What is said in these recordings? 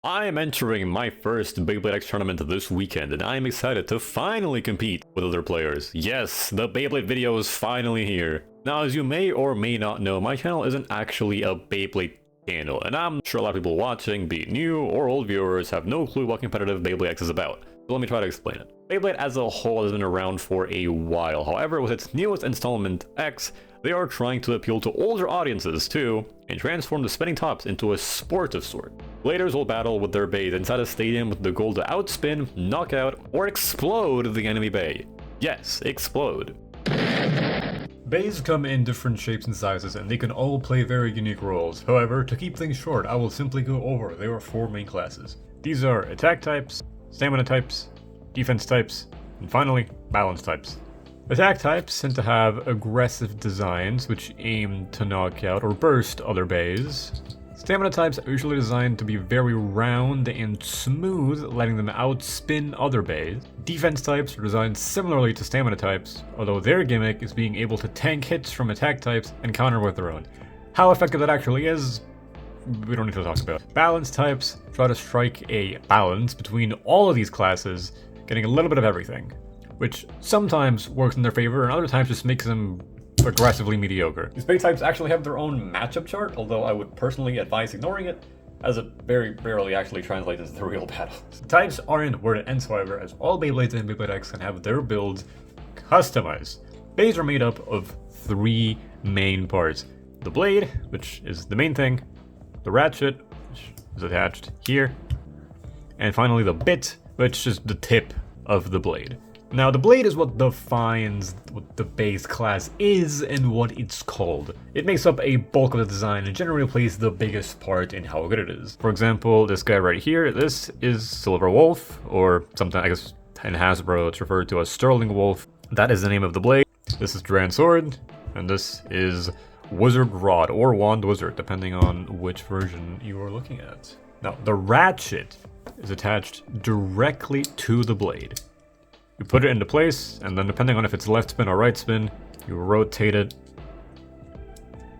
I am entering my first Beyblade X tournament this weekend, and I am excited to finally compete with other players. Yes, the Beyblade video is finally here. Now, as you may or may not know, my channel isn't actually a Beyblade channel, and I'm sure a lot of people watching, be it new or old viewers, have no clue what competitive Beyblade X is about. So let me try to explain it. Beyblade as a whole has been around for a while. However, with its newest installment, X, they are trying to appeal to older audiences too, and transform the spinning tops into a sport of sort. Bladers will battle with their bays inside a stadium with the goal to outspin, knock out, or explode the enemy bay. Yes, explode. Bays come in different shapes and sizes, and they can all play very unique roles. However, to keep things short, I will simply go over their four main classes. These are attack types, stamina types, defense types, and finally, balance types. Attack types tend to have aggressive designs which aim to knock out or burst other bays. Stamina types are usually designed to be very round and smooth, letting them outspin other bays. Defense types are designed similarly to stamina types, although their gimmick is being able to tank hits from attack types and counter with their own. How effective that actually is, we don't need to talk about. Balance types try to strike a balance between all of these classes, getting a little bit of everything, which sometimes works in their favor and other times just makes them aggressively mediocre. These base types actually have their own matchup chart, although I would personally advise ignoring it, as it very rarely actually translates into the real battles. Types aren't where it ends, however, as all Beyblades and Beyblade X can have their builds customized. Bays are made up of three main parts. The blade, which is the main thing, the ratchet, which is attached here, and finally the bit, which is the tip of the blade. Now, the blade is what defines what the base class is and what it's called. It makes up a bulk of the design and generally plays the biggest part in how good it is. For example, this guy right here, this is Silver Wolf, or something, I guess in Hasbro it's referred to as Sterling Wolf. That is the name of the blade. This is Duran Sword, and this is Wizard Rod, or Wand Wizard, depending on which version you are looking at. Now, the ratchet is attached directly to the blade. You put it into place, and then depending on if it's left spin or right spin, you rotate it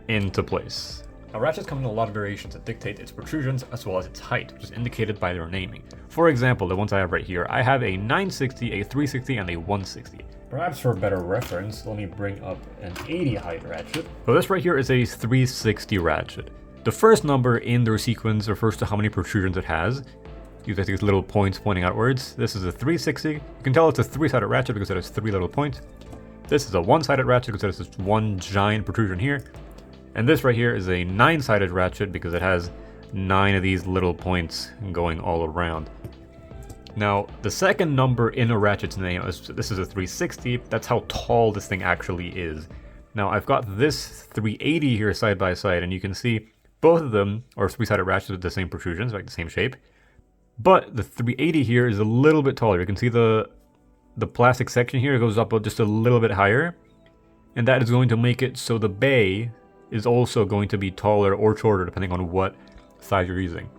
into place. Now, ratchets come in a lot of variations that dictate its protrusions as well as its height, which is indicated by their naming. For example, the ones I have right here, I have a 960, a 360, and a 160. Perhaps for a better reference, let me bring up an 80 height ratchet. So this right here is a 360 ratchet. The first number in their sequence refers to how many protrusions it has. You have these little points pointing outwards. This is a 360. You can tell it's a three-sided ratchet because it has three little points. This is a one-sided ratchet because it has this one giant protrusion here. And this right here is a nine-sided ratchet because it has 9 of these little points going all around. Now, the second number in a ratchet's name, this is a 360. That's how tall this thing actually is. Now, I've got this 380 here side by side, and you can see both of them are three-sided ratchets with the same protrusions, like the same shape. But the 380 here is a little bit taller. You can see the plastic section here goes up just a little bit higher. And that is going to make it so the bay is also going to be taller or shorter depending on what size you're using.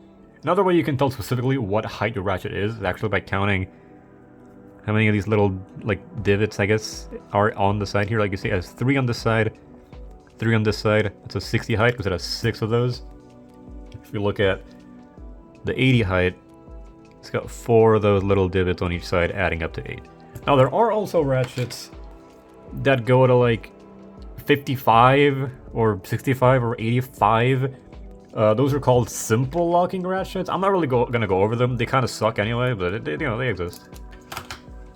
Another way you can tell specifically what height your ratchet is actually by counting how many of these little like divots, I guess, are on the side here. Like you see, it has 3 on this side, 3 on this side. It's a 60 height because it has 6 of those. If you look at the 80 height, it's got 4 of those little divots on each side, adding up to 8. Now, there are also ratchets that go to like 55 or 65 or 85. Those are called simple locking ratchets. I'm not really gonna go over them. They kind of suck anyway, but they exist.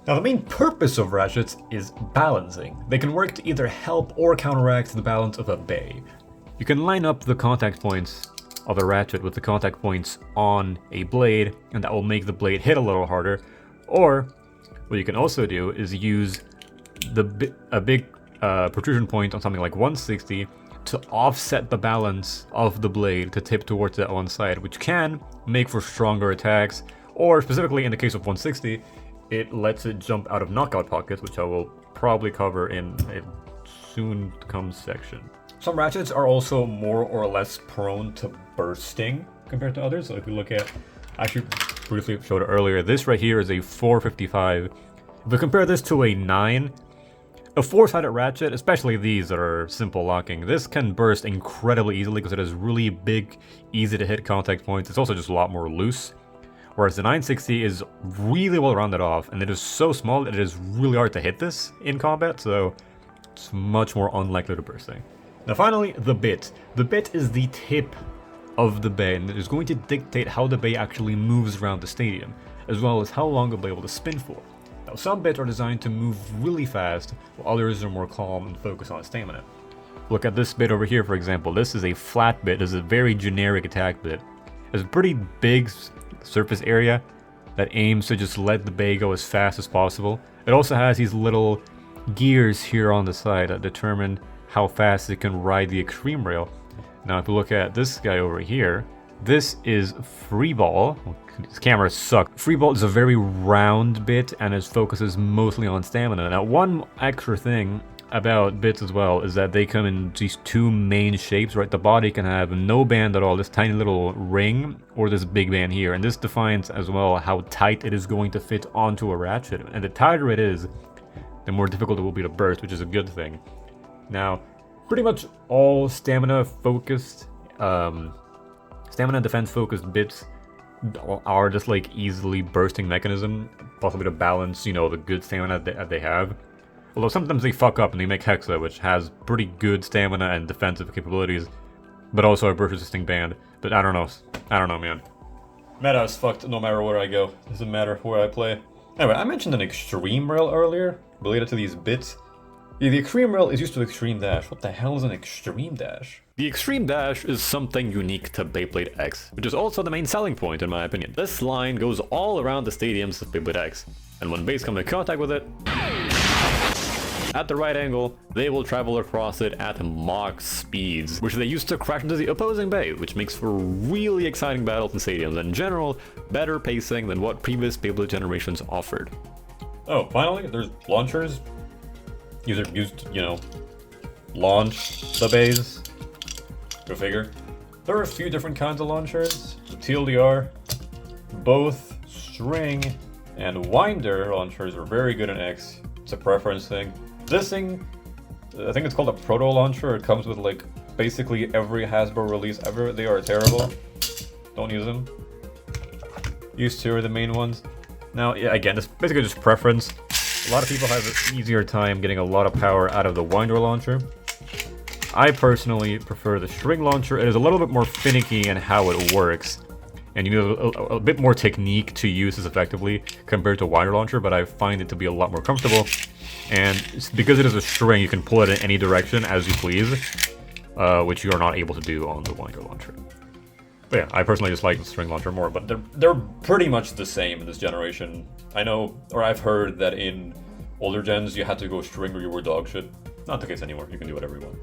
Now, the main purpose of ratchets is balancing. They can work to either help or counteract the balance of a bay. You can line up the contact points of a ratchet with the contact points on a blade, and that will make the blade hit a little harder. Or what you can also do is use a big protrusion point on something like 160 to offset the balance of the blade to tip towards that one side, which can make for stronger attacks, or specifically in the case of 160, it lets it jump out of knockout pockets, which I will probably cover in a soon-to-come section. Some ratchets are also more or less prone to bursting compared to others. So if we look at, I actually briefly showed it earlier, this right here is a 455. If we compare this to a 9, a 4-sided ratchet, especially these that are simple locking, this can burst incredibly easily because it has really big, easy to hit contact points. It's also just a lot more loose. Whereas the 960 is really well rounded off, and it is so small that it is really hard to hit this in combat, so it's much more unlikely to burst thing. Now finally, the bit. The bit is the tip of the bay, and it is going to dictate how the bay actually moves around the stadium, as well as how long it'll be able to spin for. Now some bits are designed to move really fast, while others are more calm and focus on stamina. Look at this bit over here, for example. This is a flat bit. This is a very generic attack bit. It's a pretty big surface area that aims to just let the bay go as fast as possible. It also has these little gears here on the side that determine how fast it can ride the extreme rail. Now if you look at this guy over here, this is Freeball. This camera sucks. Freeball is a very round bit, and its focus is mostly on stamina. Now one extra thing about bits as well is that they come in these two main shapes, right? The body can have no band at all, this tiny little ring, or this big band here, and this defines as well how tight it is going to fit onto a ratchet. And the tighter it is, the more difficult it will be to burst, which is a good thing. Now, pretty much all stamina and defense focused bits are just like easily bursting mechanism, possibly to balance, you know, the good stamina that they have. Although sometimes they fuck up and they make Hexa, which has pretty good stamina and defensive capabilities, but also a burst resisting band. But I don't know, man. Meta is fucked no matter where I go. Doesn't matter where I play. Anyway, I mentioned an extreme rail earlier, related to these bits. Yeah, the extreme rail is used to extreme dash. What the hell is an extreme dash? The extreme dash is something unique to Beyblade X, which is also the main selling point in my opinion. This line goes all around the stadiums of Beyblade X, and when Beys come in contact with it, at the right angle, they will travel across it at Mach speeds, which they use to crash into the opposing bay, which makes for really exciting battles in stadiums, and in general, better pacing than what previous Beyblade generations offered. Oh, finally, there's launchers. Used, you know, launch the bays. Go figure. There are a few different kinds of launchers. The TLDR, both string and winder launchers are very good in X. It's a preference thing. This thing, I think it's called a proto launcher. It comes with like basically every Hasbro release ever. They are terrible. Don't use them. These two are the main ones. Now, yeah, again, it's basically just preference. A lot of people have an easier time getting a lot of power out of the winder launcher. I personally prefer the string launcher. It is a little bit more finicky in how it works, and you need a bit more technique to use this effectively compared to winder launcher, but I find it to be a lot more comfortable. And because it is a string, you can pull it in any direction as you please, which you are not able to do on the winder launcher. But yeah, I personally just like the string launcher more, but they're pretty much the same in this generation. I know, or I've heard that in older gens you had to go string or you were dog shit. Not the case anymore, you can do whatever you want.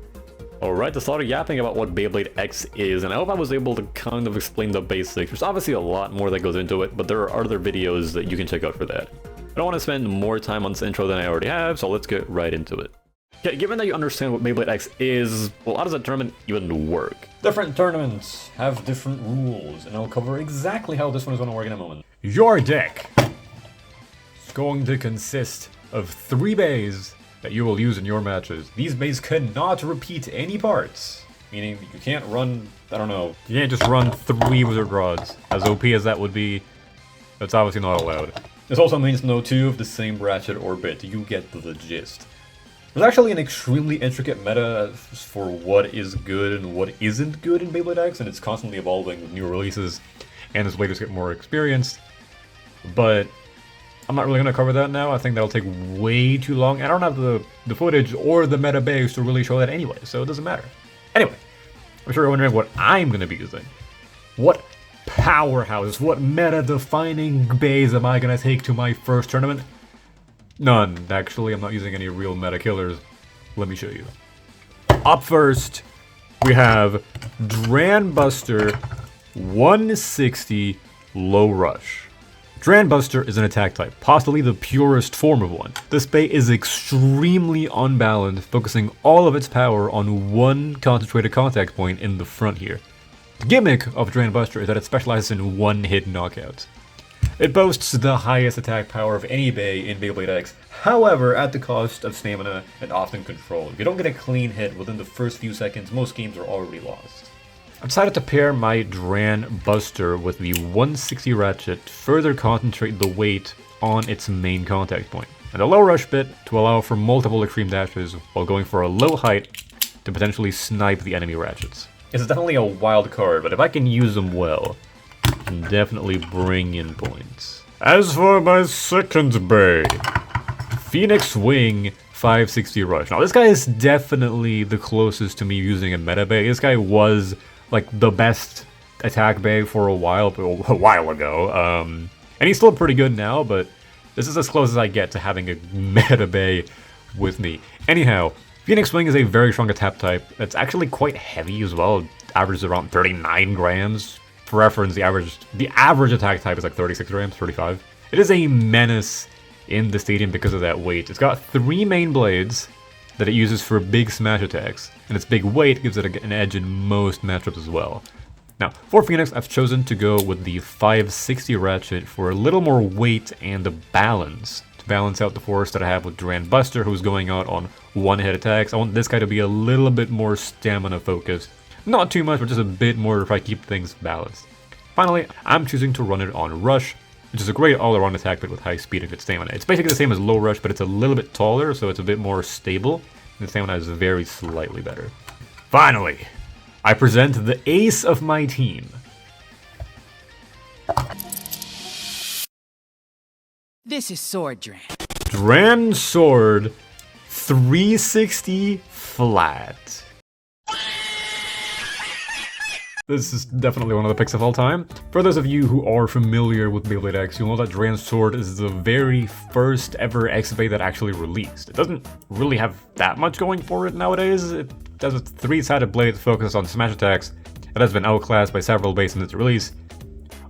Alright, I started yapping about what Beyblade X is, and I hope I was able to kind of explain the basics. There's obviously a lot more that goes into it, but there are other videos that you can check out for that. I don't want to spend more time on this intro than I already have, so let's get right into it. Okay, given that you understand what Beyblade X is, well, how does that tournament even work? Different tournaments have different rules, and I'll cover exactly how this one is going to work in a moment. Your deck is going to consist of 3 bays that you will use in your matches. These bays cannot repeat any parts, meaning you can't run, I don't know, you can't just run 3 wizard rods. As OP as that would be, that's obviously not allowed. This also means no 2 of the same ratchet or bit. You get the gist. There's actually an extremely intricate meta for what is good and what isn't good in Beyblade X, and it's constantly evolving with new releases and as players get more experienced. But I'm not really going to cover that now. I think that'll take way too long. I don't have the footage or the meta base to really show that anyway, so it doesn't matter. Anyway, I'm sure you're wondering what I'm going to be using. What powerhouse, what meta-defining bays am I going to take to my first tournament? None, actually. I'm not using any real meta killers. Let me show you. Up first, we have Dranbuster 160 Low Rush. Dranbuster is an attack type, possibly the purest form of one. This bay is extremely unbalanced, focusing all of its power on one concentrated contact point in the front here. The gimmick of Dranbuster is that it specializes in one-hit knockouts. It boasts the highest attack power of any bay in Beyblade X, however at the cost of stamina and often control. If you don't get a clean hit within the first few seconds, most games are already lost. I decided to pair my Dran Buster with the 160 ratchet to further concentrate the weight on its main contact point, and a low rush bit to allow for multiple extreme dashes while going for a low height to potentially snipe the enemy ratchets. This is definitely a wild card, but if I can use them well, I can definitely bring in points. As for my second Bey, Phoenix Wing 560 Rush. Now this guy is definitely the closest to me using a meta Bey. This guy was like the best attack Bey for a while ago. And he's still pretty good now, but this is as close as I get to having a meta Bey with me. Anyhow, Phoenix Wing is a very strong attack type that's actually quite heavy as well. It averages around 39 grams. For reference, the average attack type is like 36 grams, 35. It is a menace in the stadium because of that weight. It's got 3 main blades that it uses for big smash attacks, and its big weight gives it an edge in most matchups as well. Now, for Phoenix, I've chosen to go with the 560 ratchet for a little more weight and a balance, to balance out the force that I have with Dran Buster, who's going out on one-hit attacks. I want this guy to be a little bit more stamina focused. Not too much, but just a bit more to try to keep things balanced. Finally, I'm choosing to run it on Rush, which is a great all-around attack bit with high speed and good stamina. It's basically the same as low Rush, but it's a little bit taller, so it's a bit more stable, and the stamina is very slightly better. Finally, I present the ace of my team. This is Sword Dran. Dran Sword 360 flat. This is definitely one of the picks of all time. For those of you who are familiar with Beyblade X, you'll know that Dran Sword is the very first ever X-Bey that actually released. It doesn't really have that much going for it nowadays. It has a 3-sided blade that focuses on smash attacks. It has been outclassed by several bays in its release,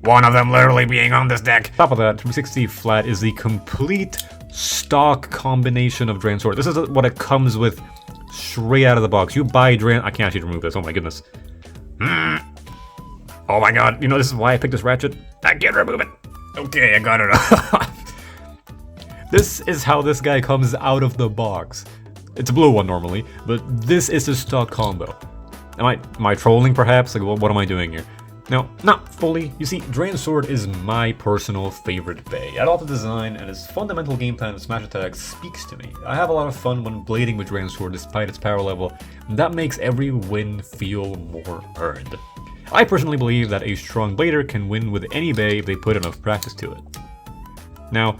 one of them literally being on this deck. Top of that, 360 flat is the complete stock combination of Dran Sword. This is what it comes with straight out of the box. You buy Dran... I can't actually remove this, oh my goodness. Oh my god, you know this is why I picked this ratchet? I can't remove it. Okay, I got it off. This is how this guy comes out of the box. It's a blue one normally, but this is the stock combo. Am I trolling perhaps? Like, what am I doing here? No, not fully. You see, Dran Sword is my personal favorite Bey. I love the design, and its fundamental game plan of smash attacks speaks to me. I have a lot of fun when blading with Dran Sword despite its power level, and that makes every win feel more earned. I personally believe that a strong blader can win with any Bey if they put enough practice to it. Now,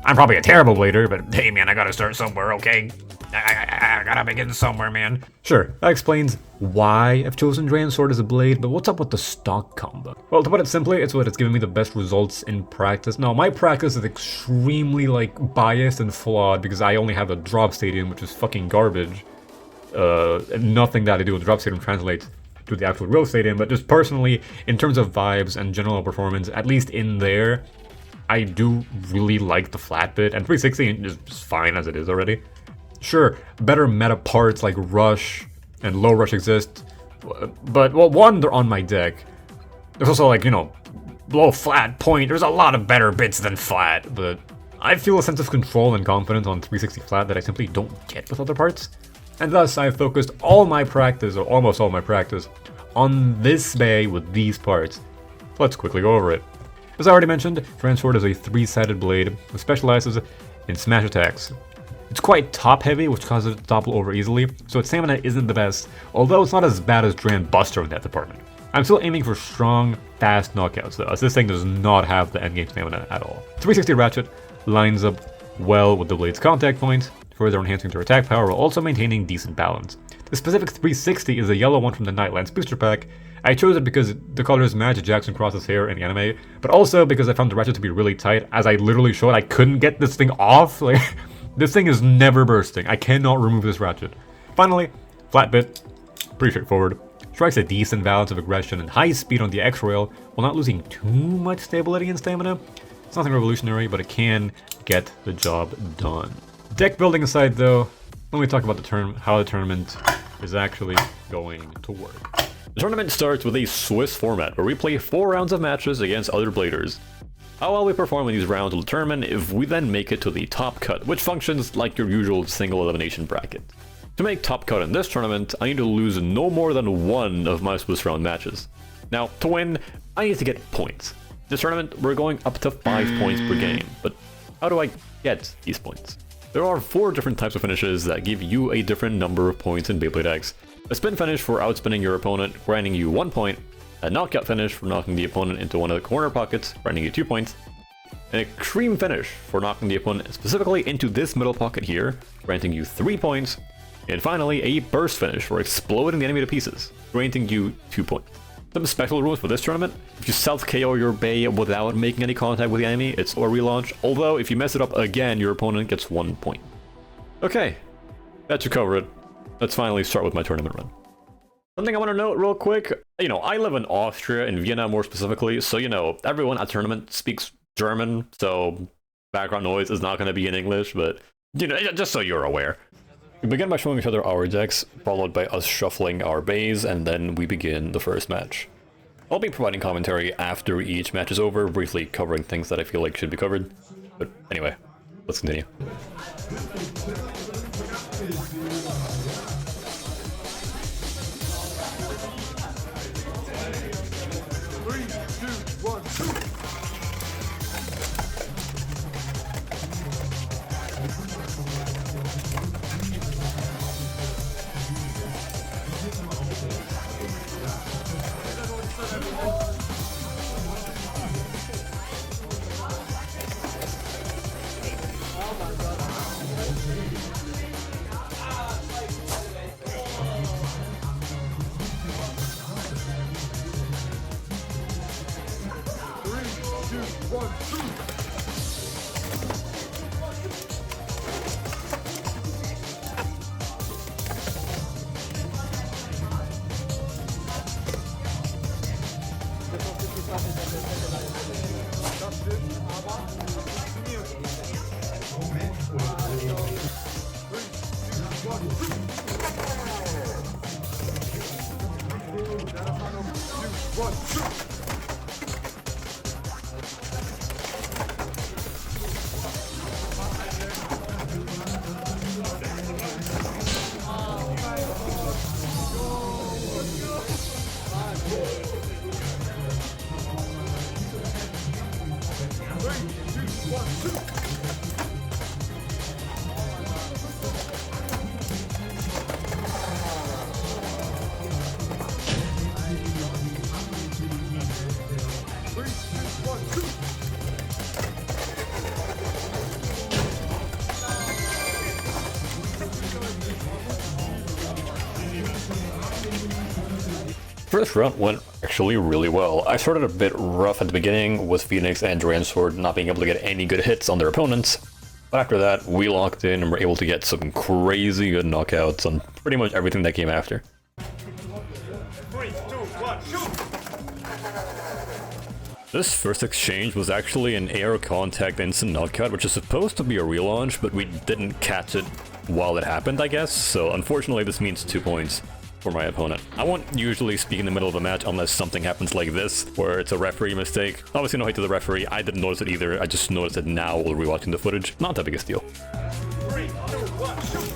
I'm probably a terrible blader, but hey man, I gotta start somewhere, okay? I gotta begin somewhere, man. Sure, that explains why I've chosen Dran Sword as a blade, but what's up with the stock combo? Well, to put it simply, it's what it's given me the best results in practice. Now, my practice is extremely, biased and flawed because I only have a drop stadium, which is fucking garbage. And nothing that I do with drop stadium translates to the actual real stadium, but just personally, in terms of vibes and general performance, at least in there, I do really like the flat bit, and 360 is just fine as it is already. Sure, better meta parts like Rush and Low Rush exist, but, well, one, they're on my deck. There's also, low flat point. There's a lot of better bits than flat, but I feel a sense of control and confidence on 360 flat that I simply don't get with other parts. And thus, I've focused all my practice, or almost all my practice, on this Bey with these parts. Let's quickly go over it. As I already mentioned, Dran Sword is a 3-sided blade that specializes in smash attacks. It's quite top-heavy, which causes it to topple over easily, so its stamina isn't the best, although it's not as bad as Dran Buster in that department. I'm still aiming for strong, fast knockouts though, as this thing does not have the endgame stamina at all. 360 Ratchet lines up well with the blade's contact point, further enhancing their attack power while also maintaining decent balance. The specific 360 is a yellow one from the Nightlands booster pack. I chose it because the colors match Jackson Cross's hair in the anime, but also because I found the ratchet to be really tight. As I literally showed, I couldn't get this thing off. This thing is never bursting. I cannot remove this ratchet. Finally, flat bit, pretty straightforward. Strikes a decent balance of aggression and high speed on the X-Rail while not losing too much stability and stamina. It's nothing revolutionary, but it can get the job done. Deck building aside though, let me talk about how the tournament is actually going to work. The tournament starts with a Swiss format where we play 4 rounds of matches against other bladers. How well we perform in these rounds will determine if we then make it to the top cut, which functions like your usual single elimination bracket. To make top cut in this tournament, I need to lose no more than one of my Swiss round matches. Now, to win, I need to get points. This tournament, we're going up to 5 points per game, but how do I get these points? There are 4 different types of finishes that give you a different number of points in Beyblade X. A spin finish for outspinning your opponent, granting you 1 point, a knockout finish for knocking the opponent into one of the corner pockets, granting you 2 points, an extreme finish for knocking the opponent specifically into this middle pocket here, granting you 3 points, and finally a burst finish for exploding the enemy to pieces, granting you 2 points. Some special rules for this tournament: if you self-KO your Bey without making any contact with the enemy, it's a relaunch, although if you mess it up again, your opponent gets 1 point. Okay, that should cover it. Let's finally start with my tournament run. Something I want to note real quick, I live in Austria, in Vienna more specifically, so everyone at tournament speaks German, so background noise is not going to be in English, but just so you're aware. We begin by showing each other our decks, followed by us shuffling our Beys, and then we begin the first match. I'll be providing commentary after each match is over, briefly covering things that I feel like should be covered. But anyway, let's continue. First round went actually really well. I started a bit rough at the beginning, with Phoenix and Duran Sword not being able to get any good hits on their opponents, but after that we locked in and were able to get some crazy good knockouts on pretty much everything that came after. 3, 2, 1, shoot! This first exchange was actually an air contact instant knockout, which is supposed to be a relaunch, but we didn't catch it while it happened, I guess, so unfortunately this means 2 points for my opponent. I won't usually speak in the middle of a match unless something happens like this, where it's a referee mistake. Obviously no hate to the referee, I didn't notice it either, I just noticed it now while rewatching the footage. Not that big a deal. 3, 2, 1, shoot!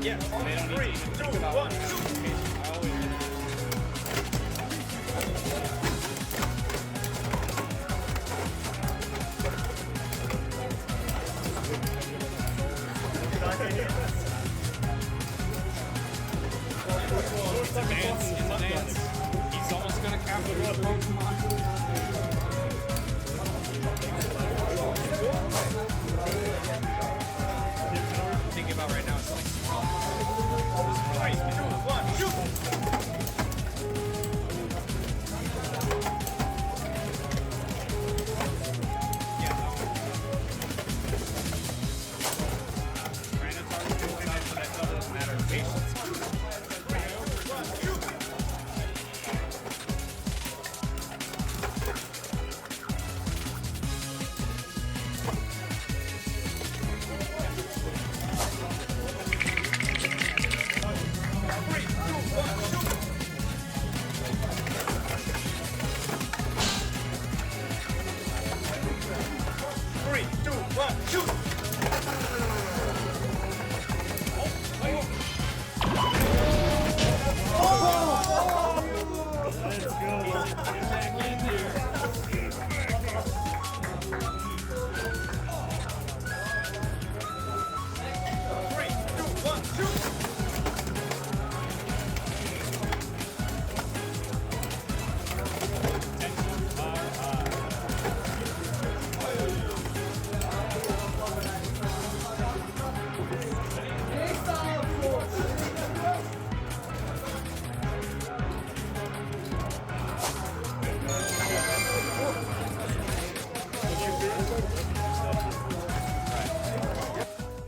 Yeah, 3, 2, 1, shoot! He's almost gonna capture the Pokemon. Thinking about right now, it's like 3, 2, 1, shoot!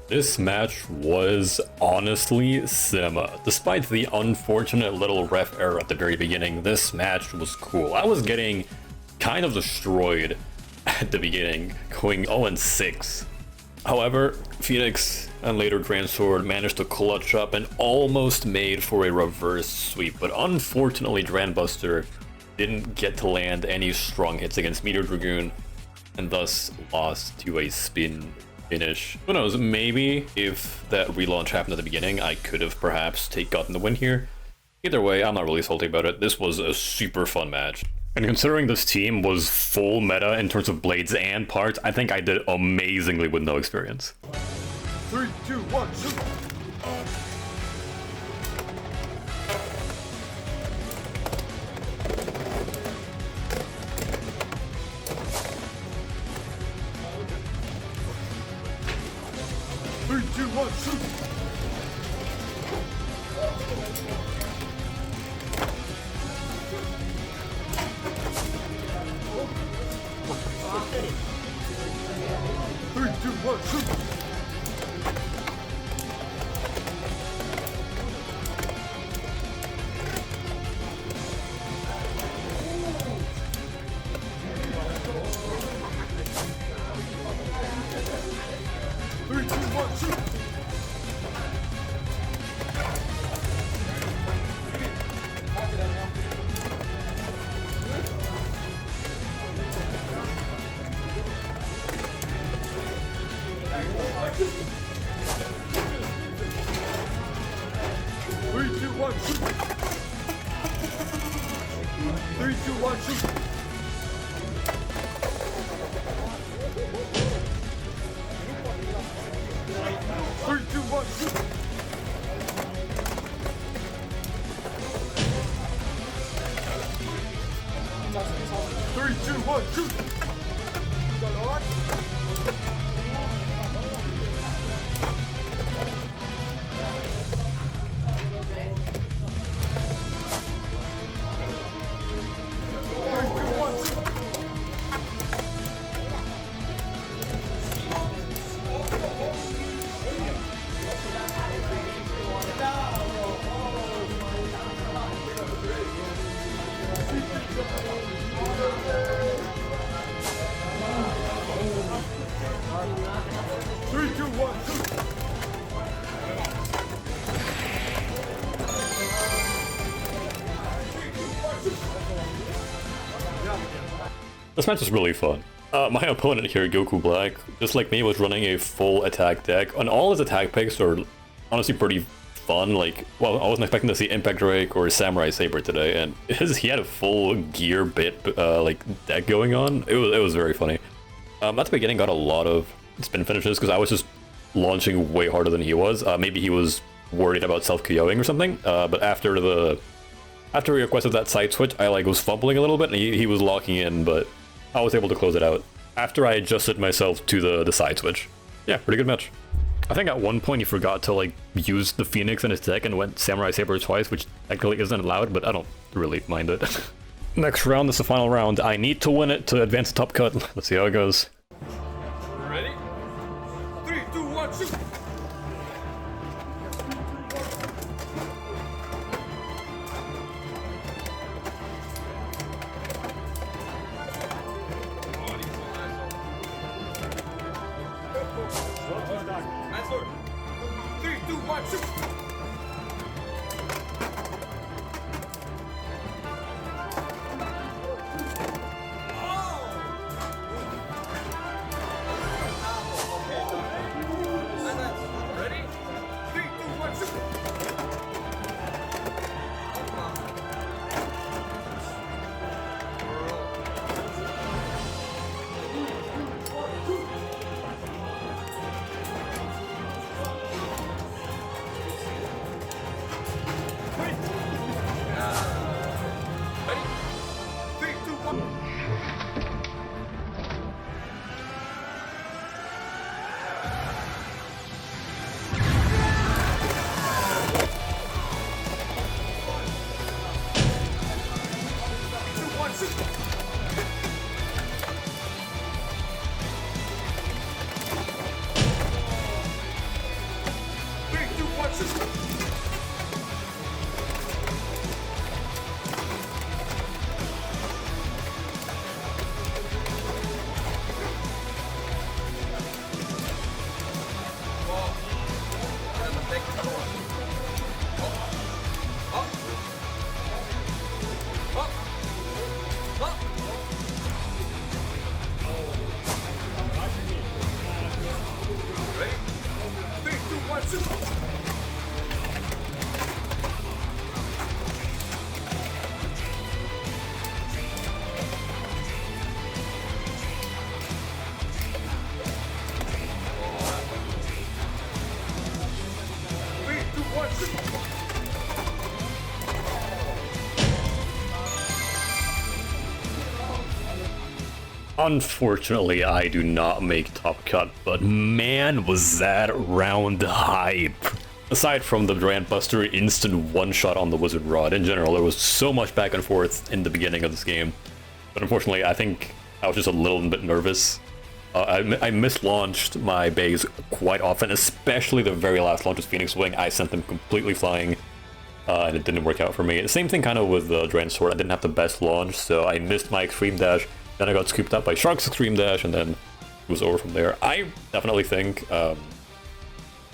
This match was honestly cinema. Despite the unfortunate little ref error at the very beginning, this match was cool. I was getting kind of destroyed at the beginning, going 0-6. However, Phoenix and later Grand Sword managed to clutch up and almost made for a reverse sweep, but unfortunately Dranbuster didn't get to land any strong hits against Meteor Dragoon and thus lost to a spin finish. Who knows, maybe if that relaunch happened at the beginning, I could have perhaps gotten the win here. Either way, I'm not really salty about it. This was a super fun match. And considering this team was full meta in terms of blades and parts, I think I did amazingly with no experience. 3, 2, 1, shoot! Three, two, one, shoot! Three, two, one, shoot! Three, two, one, shoot! Three, two, one, shoot! 3, 2, 1, shoot! 3, 2, 1, shoot! 3, 2, 1, shoot! 3, 2, 1, shoot! This match was really fun. My opponent here, Goku Black, just like me, was running a full attack deck, and all his attack picks are honestly pretty fun. Like, well, I wasn't expecting to see Impact Drake or Samurai Saber today, and he had a full gear bit like deck going on. It was very funny. At the beginning, got a lot of spin finishes because I was just launching way harder than he was. Maybe he was worried about self-KOing or something. But after he requested that side switch, I was fumbling a little bit, and he was locking in, but I was able to close it out after I adjusted myself to the side switch. Yeah, pretty good match. I think at one point he forgot to use the Phoenix in his deck and went Samurai Saber twice, which technically isn't allowed, but I don't really mind it. Next round is the final round. I need to win it to advance the top cut. Let's see how it goes. Ready? 3, 2, 1, shoot! Nice sword. 3, 2, 1, shoot! Unfortunately, I do not make Top Cut, but man, was that round hype. Aside from the Grandbuster instant one-shot on the Wizard Rod, in general, there was so much back and forth in the beginning of this game. But unfortunately, I think I was just a little bit nervous. I mislaunched my Beys quite often, especially the very last launch with Phoenix Wing. I sent them completely flying, and it didn't work out for me. The same thing kind of with the Drain Sword. I didn't have the best launch, so I missed my Extreme Dash. Then I got scooped up by Shark's Extreme Dash, and then it was over from there. I definitely think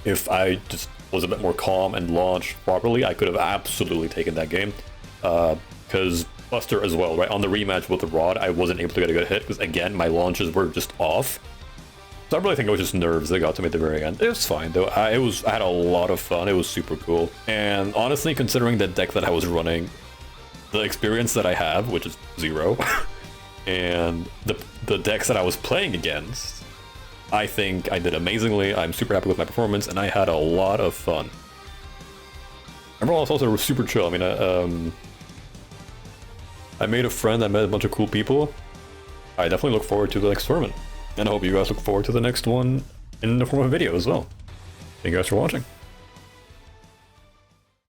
if I just was a bit more calm and launched properly, I could have absolutely taken that game. Because Buster as well, right? On the rematch with the Rod, I wasn't able to get a good hit because, again, my launches were just off. So I really think it was just nerves that got to me at the very end. It was fine, though. I had a lot of fun. It was super cool. And honestly, considering the deck that I was running, the experience that I have, which is 0, and the decks that I was playing against, I think I did amazingly. I'm super happy with my performance, and I had a lot of fun. Everyone else also was super chill. I mean, I made a friend, I met a bunch of cool people. I definitely look forward to the next tournament. And I hope you guys look forward to the next one in the form of a video as well. Thank you guys for watching.